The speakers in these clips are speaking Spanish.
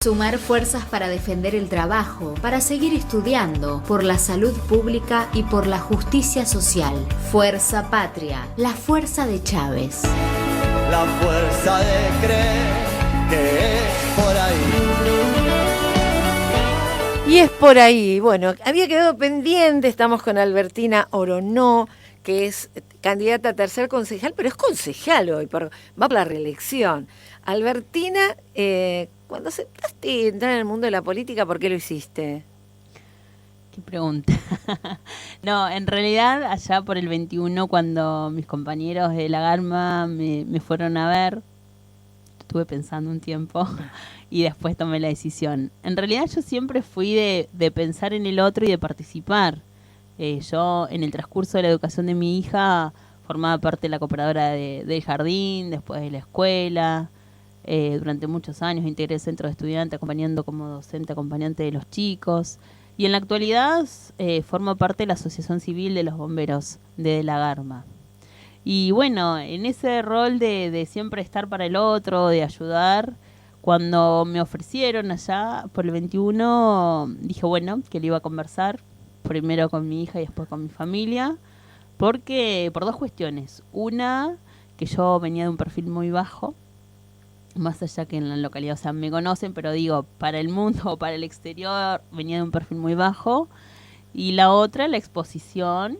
Sumar fuerzas para defender el trabajo, para seguir estudiando, por la salud pública y por la justicia social. Fuerza Patria, la fuerza de Chávez. La fuerza de creer que es por ahí. Y es por ahí. Bueno, había quedado pendiente, estamos con Albertina Oronó, que es candidata a tercer concejal, pero es concejal hoy, va por la reelección. Albertina, cuando aceptaste entrar en el mundo de la política, ¿por qué lo hiciste? Qué pregunta. No, en realidad allá por el 21, cuando mis compañeros de la Garma me fueron a ver, estuve pensando un tiempo y después tomé la decisión. En realidad yo siempre fui de pensar en el otro y de participar. Yo en el transcurso de la educación de mi hija formaba parte de la cooperadora del jardín, después de la escuela. Durante muchos años integré el centro de estudiantes acompañando como docente acompañante de los chicos. Y en la actualidad formo parte de la Asociación Civil de los Bomberos de La Garma. Y bueno, en ese rol de siempre estar para el otro, de ayudar, cuando me ofrecieron allá por el 21, dije bueno, que lo iba a conversar, primero con mi hija y después con mi familia, porque por dos cuestiones. Una, que yo venía de un perfil muy bajo, más allá que en la localidad, o sea, me conocen, pero digo, para el mundo o para el exterior venía de un perfil muy bajo. Y la otra, la exposición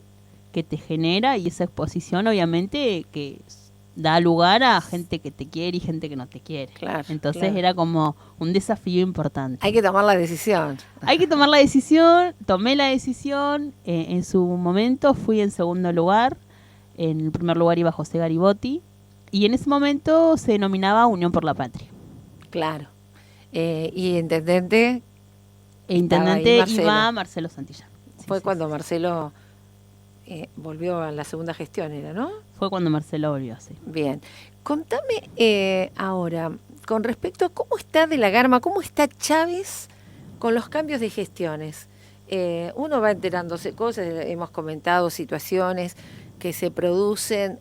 que te genera, y esa exposición obviamente que da lugar a gente que te quiere y gente que no te quiere. Claro, entonces claro. Era como un desafío importante. Hay que tomar la decisión. Hay que tomar la decisión, tomé la decisión, en su momento fui en segundo lugar, en el primer lugar iba José Garibotti, y en ese momento se denominaba Unión por la Patria. Claro. Y intendente. Intendente iba Marcelo Santillán. Fue cuando Marcelo volvió a la segunda gestión, ¿era, no? Fue cuando Marcelo volvió, sí. Bien. Contame ahora, con respecto a cómo está de la Garma, cómo está Chávez con los cambios de gestiones. Uno va enterándose cosas, hemos comentado situaciones que se producen,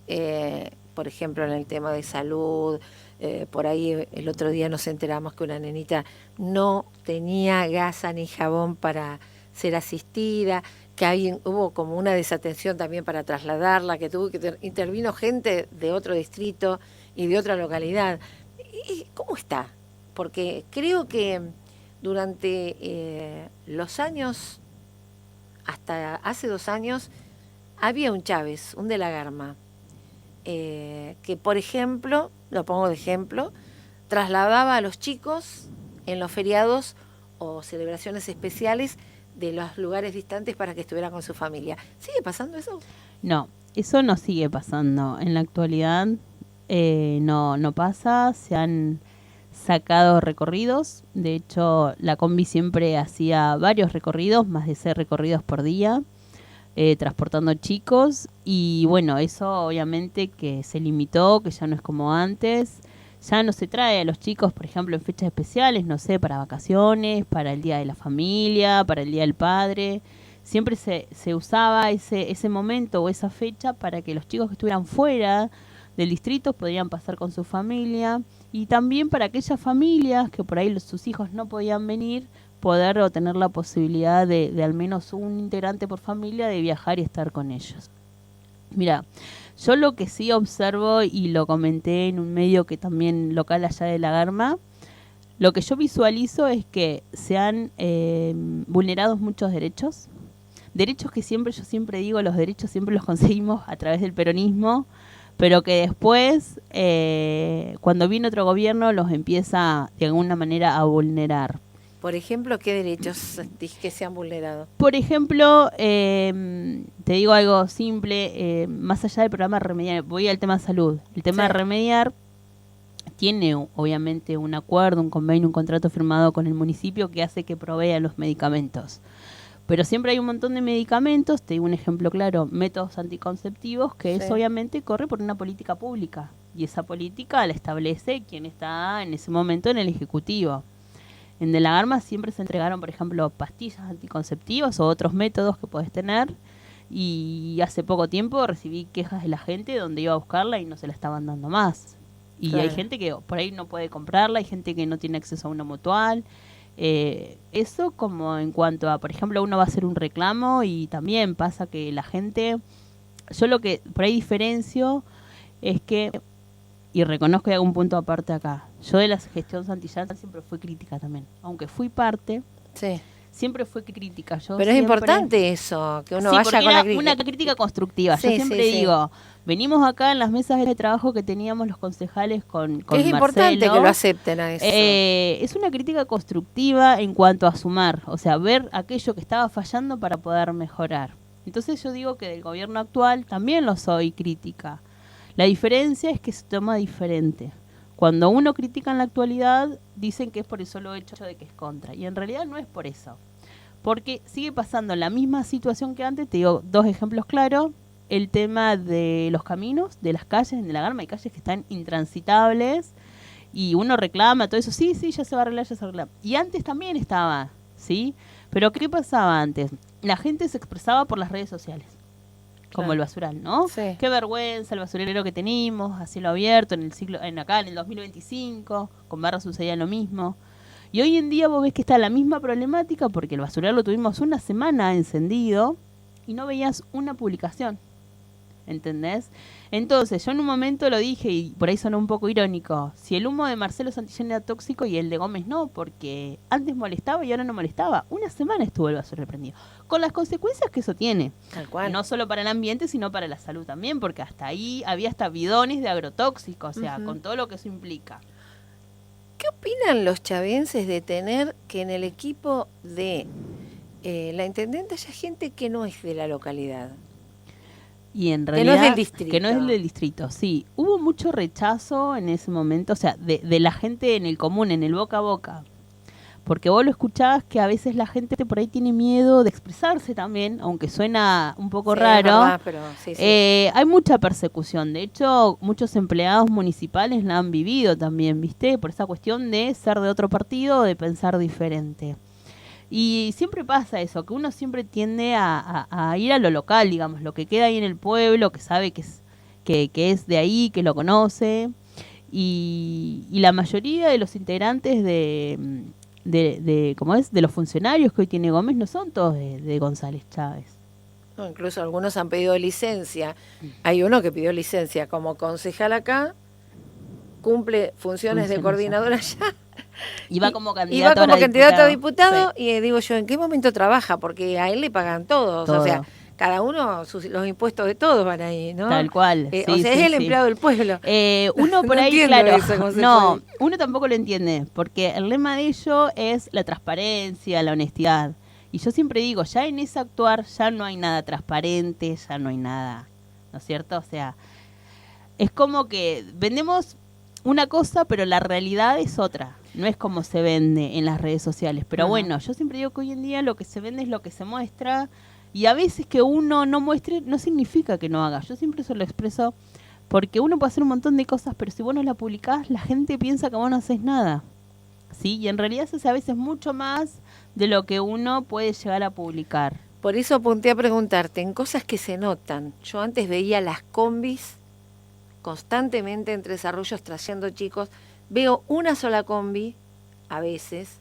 por ejemplo, en el tema de salud. Por ahí el otro día nos enteramos que una nenita no tenía gasa ni jabón para ser asistida, que hubo como una desatención también para trasladarla, que intervino gente de otro distrito y de otra localidad. ¿Cómo está? Porque creo que durante los años, hasta hace 2 años, había un Chávez, un de la Garma, que por ejemplo, lo pongo de ejemplo, trasladaba a los chicos en los feriados o celebraciones especiales de los lugares distantes para que estuvieran con su familia. ¿Sigue pasando eso? No, eso no sigue pasando. En la actualidad no pasa, se han sacado recorridos. De hecho, la combi siempre hacía varios recorridos, más de 6 recorridos por día, transportando chicos. Y bueno, eso obviamente que se limitó, que ya no es como antes. Ya no se trae a los chicos, por ejemplo, en fechas especiales, no sé, para vacaciones, para el Día de la Familia, para el Día del Padre. Siempre se usaba ese momento o esa fecha para que los chicos que estuvieran fuera del distrito podrían pasar con su familia, y también para aquellas familias que por ahí sus hijos no podían venir, poder o tener la posibilidad de al menos un integrante por familia de viajar y estar con ellos. Mira, yo lo que sí observo, y lo comenté en un medio que también local allá de La Garma, lo que yo visualizo es que se han vulnerado muchos derechos que yo siempre digo, los derechos siempre los conseguimos a través del peronismo, pero que después, cuando viene otro gobierno, los empieza de alguna manera a vulnerar. Por ejemplo, ¿qué derechos sentís que se han vulnerado? Por ejemplo, te digo algo simple, más allá del programa Remediar, voy al tema salud. El tema de Remediar tiene obviamente un acuerdo, un convenio, un contrato firmado con el municipio que hace que provea los medicamentos. Pero siempre hay un montón de medicamentos, te digo un ejemplo claro, métodos anticonceptivos, que eso obviamente corre por una política pública. Y esa política la establece quien está en ese momento en el Ejecutivo. En De la Garma siempre se entregaron, por ejemplo, pastillas anticonceptivas o otros métodos que podés tener. Y hace poco tiempo recibí quejas de la gente donde iba a buscarla y no se la estaban dando más. Y Claro. hay gente que por ahí no puede comprarla, hay gente que no tiene acceso a una mutual. Eso como en cuanto a, por ejemplo, uno va a hacer un reclamo y también pasa que la gente, yo lo que por ahí diferencio es que, y reconozco que hago un punto aparte acá, yo de la gestión Santillán siempre fui crítica también, aunque fui parte, Sí. siempre fue crítica. Yo Pero es siempre- importante eso, que uno Sí, vaya porque con la era crítica. una crítica constructiva. Sí, Yo siempre sí, sí. digo, venimos acá en las mesas de trabajo que teníamos los concejales con Que es importante Marcelo. que lo acepten a eso. Es una crítica constructiva en cuanto a sumar, o sea, ver aquello que estaba fallando para poder mejorar. Entonces yo digo que del gobierno actual también lo soy crítica. La diferencia es que se toma diferente. Cuando uno critica en la actualidad, dicen que es por el solo hecho de que es contra. Y en realidad no es por eso. Porque sigue pasando la misma situación que antes. Te digo dos ejemplos claros. El tema de los caminos, de las calles, en la Garma hay calles que están intransitables y uno reclama todo eso. Sí, ya se va a arreglar, ya se arregla. Y antes también estaba, ¿sí? Pero ¿qué pasaba antes? La gente se expresaba por las redes sociales. Como Claro. el basural, ¿no? Sí. Qué vergüenza el basurero que tenemos, a cielo abierto, acá en el 2025, con Barra sucedía lo mismo. Y hoy en día vos ves que está la misma problemática porque el basural lo tuvimos una semana encendido y no veías una publicación. ¿Entendés? Entonces, yo en un momento lo dije y por ahí sonó un poco irónico. Si el humo de Marcelo Santillán era tóxico y el de Gómez no, porque antes molestaba y ahora no molestaba. Una semana estuvo el basurero prendido. Con las consecuencias que eso tiene. Tal cual. No solo para el ambiente, sino para la salud también, porque hasta ahí había hasta bidones de agrotóxicos, o sea, Ujú. con todo lo que eso implica. ¿Qué opinan los chavenses de tener que en el equipo de la intendente haya gente que no es de la localidad? Y en Que realidad, no es del distrito. que no es del distrito, sí. Hubo mucho rechazo en ese momento, o sea, de la gente en el común, en el boca a boca. Porque vos lo escuchabas que a veces la gente por ahí tiene miedo de expresarse también, aunque suena un poco Sí, es raro. verdad, pero sí, sí. Hay mucha persecución. De hecho, muchos empleados municipales la han vivido también, ¿viste? Por esa cuestión de ser de otro partido o de pensar diferente. Y siempre pasa eso, que uno siempre tiende a ir a lo local, digamos, lo que queda ahí en el pueblo, que sabe que es de ahí, que lo conoce. Y la mayoría de los integrantes ¿cómo es? De los funcionarios que hoy tiene Gómez no son todos de González Chávez. No, incluso algunos han pedido licencia. Hay uno que pidió licencia como concejal acá, cumple funciones de Funciones coordinador allá. Y va como Y candidato, va como ahora candidato a diputado Sí. y digo yo, ¿en qué momento trabaja? Porque a él le pagan todos. Todo. O sea, cada uno, los impuestos de todos van ahí, ¿no? Tal cual. O sí, sea, sí, es el sí. empleado del pueblo. Uno por No ahí, entiendo claro, eso, cómo se no, puede. uno tampoco lo entiende, porque el lema de ello es la transparencia, la honestidad. Y yo siempre digo, ya en ese actuar ya no hay nada transparente, ya no hay nada, ¿no es cierto? O sea, es como que vendemos una cosa, pero la realidad es otra. No es como se vende en las redes sociales. Pero Ajá. bueno, yo siempre digo que hoy en día lo que se vende es lo que se muestra. Y a veces que uno no muestre no significa que no haga. Yo siempre eso lo expreso porque uno puede hacer un montón de cosas, pero si vos no la publicás, la gente piensa que vos no haces nada. ¿Sí? Y en realidad se hace a veces mucho más de lo que uno puede llegar a publicar. Por eso apunté a preguntarte, en cosas que se notan. Yo antes veía las combis constantemente entre desarrollos trayendo chicos. Veo una sola combi, a veces,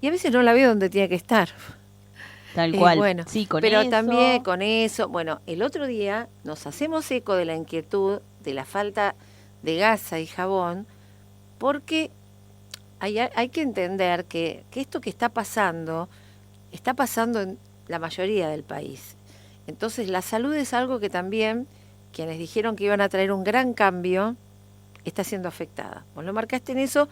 y a veces no la veo donde tiene que estar. Tal cual. Bueno, sí, con pero eso, también con eso, bueno, el otro día nos hacemos eco de la inquietud de la falta de gasa y jabón, porque hay que entender que esto que está pasando en la mayoría del país. Entonces la salud es algo que también quienes dijeron que iban a traer un gran cambio está siendo afectada. Vos lo marcaste en eso.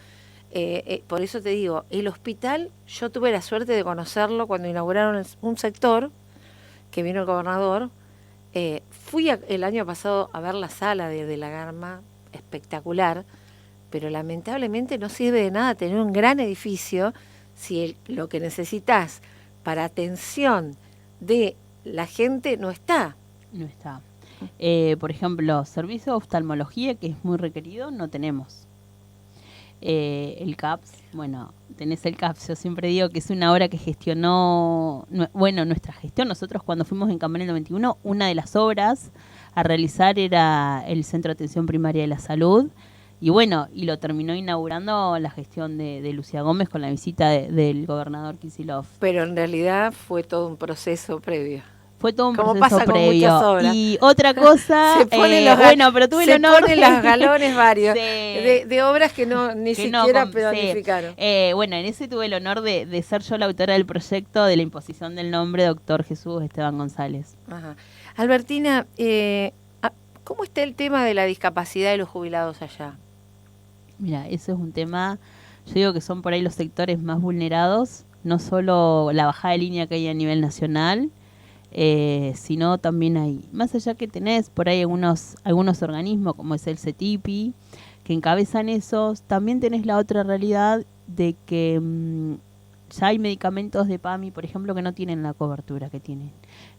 Por eso te digo, el hospital, yo tuve la suerte de conocerlo cuando inauguraron un sector, que vino el gobernador. Fui el año pasado a ver la sala de la Garma, espectacular, pero lamentablemente no sirve de nada tener un gran edificio si lo que necesitas para atención de la gente no está. no está. Por ejemplo, servicio de oftalmología, que es muy requerido, no tenemos. El CAPS, bueno, tenés el CAPS, yo siempre digo que es una obra que gestionó, nuestra gestión. Nosotros cuando fuimos en campaña en el 91, una de las obras a realizar era el Centro de Atención Primaria de la Salud, Y bueno, y lo terminó inaugurando la gestión de Lucía Gómez con la visita del gobernador Kicillof. Pero en realidad fue todo un proceso previo. Fue todo un Como proceso pasa con previo. muchas obras. Y otra cosa, bueno, pero tuve el honor. Se ponen los galones varios Sí. de obras que ni Que no, siquiera sí. planificaron. Bueno, en ese tuve el honor de ser yo la autora del proyecto de la imposición del nombre Doctor Jesús Esteban González. Ajá. Albertina, ¿cómo está el tema de la discapacidad de los jubilados allá? Mira, ese es un tema, yo digo que son por ahí los sectores más vulnerados, no solo la bajada de línea que hay a nivel nacional, sino también hay, más allá que tenés por ahí algunos organismos como es el CETIPI, que encabezan esos, también tenés la otra realidad de que ya hay medicamentos de PAMI, por ejemplo, que no tienen la cobertura que tienen.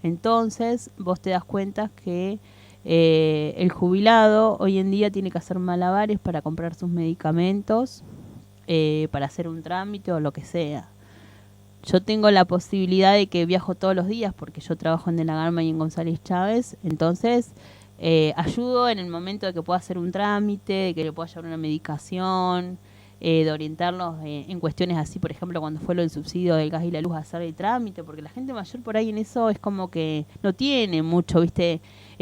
Entonces, vos te das cuenta que el jubilado hoy en día tiene que hacer malabares para comprar sus medicamentos, para hacer un trámite o lo que sea. Yo tengo la posibilidad de que viajo todos los días porque yo trabajo en De la Garma y en González Chávez, entonces ayudo en el momento de que pueda hacer un trámite, de que le pueda llevar una medicación, de orientarlos en cuestiones así, por ejemplo, cuando fue lo del subsidio del gas y la luz, a hacer el trámite, porque la gente mayor por ahí en eso es como que no tiene mucho, viste,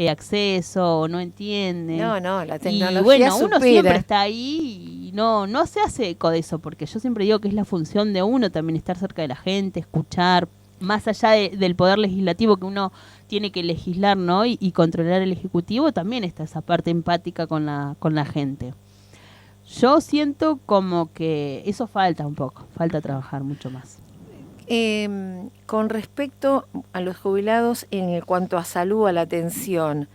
acceso, o no entiende. No, la tecnología y bueno, uno supera. siempre está ahí y no se hace eco de eso, porque yo siempre digo que es la función de uno también estar cerca de la gente, escuchar, más allá del poder legislativo que uno tiene que legislar, ¿no? Y controlar el ejecutivo, también está esa parte empática con la gente. Yo siento como que eso falta un poco, falta trabajar mucho más. Con respecto a los jubilados en cuanto a salud, a la atención,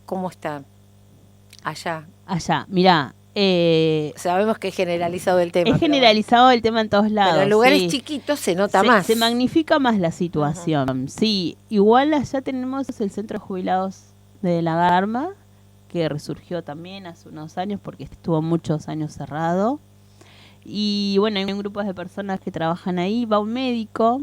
¿cómo está allá? Allá, mirá. Sabemos que es generalizado el tema. Es generalizado el tema en todos lados. Pero en lugares sí. chiquitos se nota más. Se magnifica más la situación. Sí, igual allá tenemos el centro de jubilados de La Garma, que resurgió también hace unos años porque estuvo muchos años cerrado. Y bueno, hay un grupo de personas que trabajan ahí, va un médico,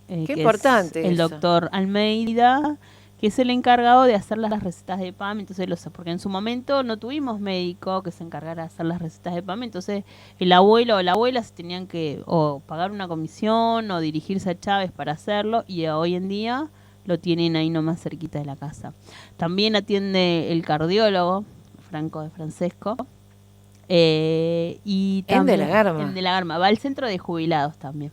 Qué que importante es el eso. doctor Almeida, que es el encargado de hacer las recetas de PAMI, entonces porque en su momento no tuvimos médico que se encargara de hacer las recetas de PAMI, entonces el abuelo o la abuela se tenían que o pagar una comisión o dirigirse a Chávez para hacerlo, y hoy en día lo tienen ahí nomás cerquita de la casa. También atiende el cardiólogo, Franco de Francesco. Y también, De la Garma. en De la Garma. Va al centro de jubilados también.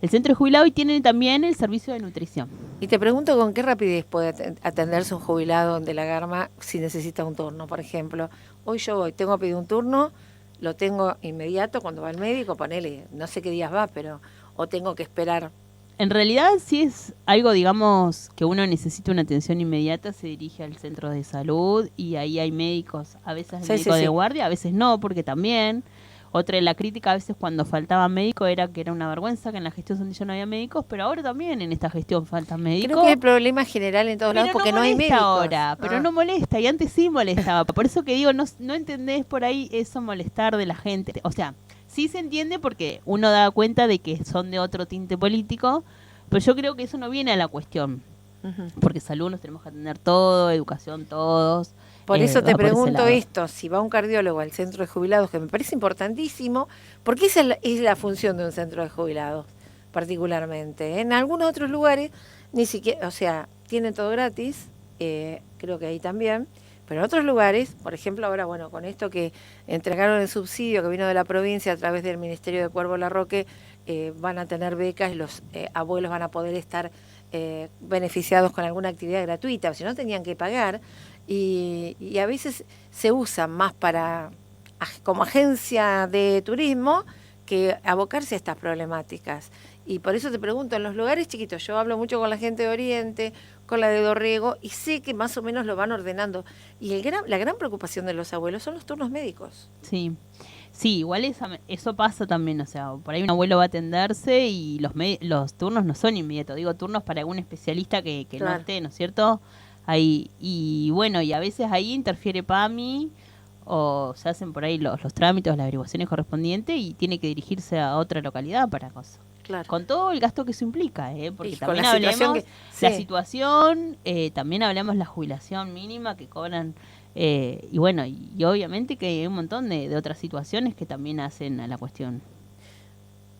El centro de jubilados, y tiene también el servicio de nutrición. Y te pregunto con qué rapidez puede atenderse un jubilado de la Garma si necesita un turno, por ejemplo. Hoy tengo que pedir un turno, lo tengo inmediato cuando va al médico, ponele, no sé qué días va, pero o tengo que esperar. En realidad, si es algo, digamos, que uno necesita una atención inmediata, se dirige al centro de salud y ahí hay médicos, a veces hay médico de guardia, a veces no, porque también. Otra de la crítica a veces cuando faltaba médico era que era una vergüenza que en la gestión Sandilla no había médicos, pero ahora también en esta gestión faltan médicos. Creo que hay problema general en todos lados porque no hay médicos. Ahora, pero no molesta, y antes sí molestaba. Por eso que digo, no entendés por ahí eso molestar de la gente. O sea, sí se entiende porque uno da cuenta de que son de otro tinte político, pero yo creo que eso no viene a la cuestión. Porque salud nos tenemos que atender todo, educación todos. Por eso te pregunto ese esto, si va un cardiólogo al centro de jubilados, que me parece importantísimo, porque esa es la función de un centro de jubilados, particularmente. En algunos otros lugares, ni siquiera, o sea, tienen todo gratis, creo que ahí también, pero en otros lugares, por ejemplo, ahora, bueno, con esto que entregaron el subsidio que vino de la provincia a través del Ministerio de Cuervo Larroque, van a tener becas y los abuelos van a poder estar beneficiados con alguna actividad gratuita, si no tenían que pagar. Y a veces se usa más como agencia de turismo que abocarse a estas problemáticas. Y por eso te pregunto, en los lugares chiquitos, yo hablo mucho con la gente de Oriente, con la de Dorrego, y sé que más o menos lo van ordenando. Y la gran preocupación de los abuelos son los turnos médicos. Sí, igual eso pasa también, o sea, por ahí un abuelo va a atenderse y los turnos no son inmediatos, digo turnos para algún especialista que Claro. no esté, ¿no es cierto? Ahí, y bueno, y a veces ahí interfiere PAMI o se hacen por ahí los trámites, las averiguaciones correspondientes y tiene que dirigirse a otra localidad para cosas. Claro. Con todo el gasto que eso implica, porque Y con también la situación hablemos que- la sí. situación, también hablamos la jubilación mínima que cobran Y bueno, y obviamente que hay un montón de otras situaciones que también hacen a la cuestión.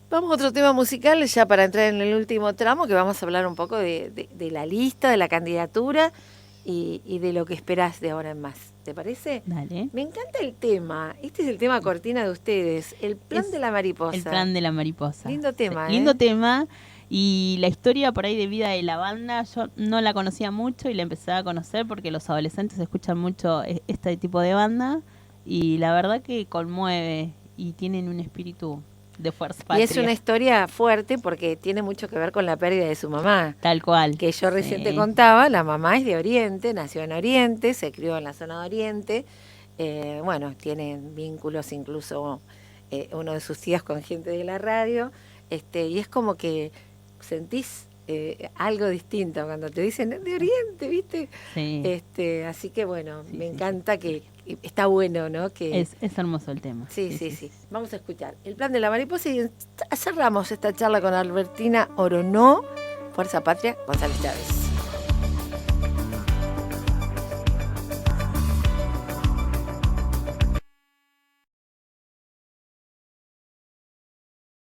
Vamos a otro tema musical ya para entrar en el último tramo, que vamos a hablar un poco de la lista, de la candidatura y de lo que esperás de ahora en más. ¿Te parece? Dale. Me encanta el tema. Este es el tema cortina de ustedes, El plan de la mariposa. El plan de la mariposa. Lindo tema, Lindo tema. Y la historia por ahí de vida de la banda, yo no la conocía mucho y la empecé a conocer porque los adolescentes escuchan mucho este tipo de banda. Y la verdad que conmueve y tienen un espíritu de fuerza patria. Y es una historia fuerte porque tiene mucho que ver con la pérdida de su mamá. Tal cual. Que yo recién te contaba, la mamá es de Oriente, nació en Oriente, se crió en la zona de Oriente. Bueno, tienen vínculos incluso uno de sus tías con gente de la radio. Y es como que sentís algo distinto cuando te dicen de Oriente, ¿viste? Sí. Así que bueno, Sí, me sí, encanta que está bueno, ¿no? Que es hermoso el tema. Sí. Vamos a escuchar El plan de la mariposa y cerramos esta charla con Albertina Oronó, Fuerza Patria, González Chávez.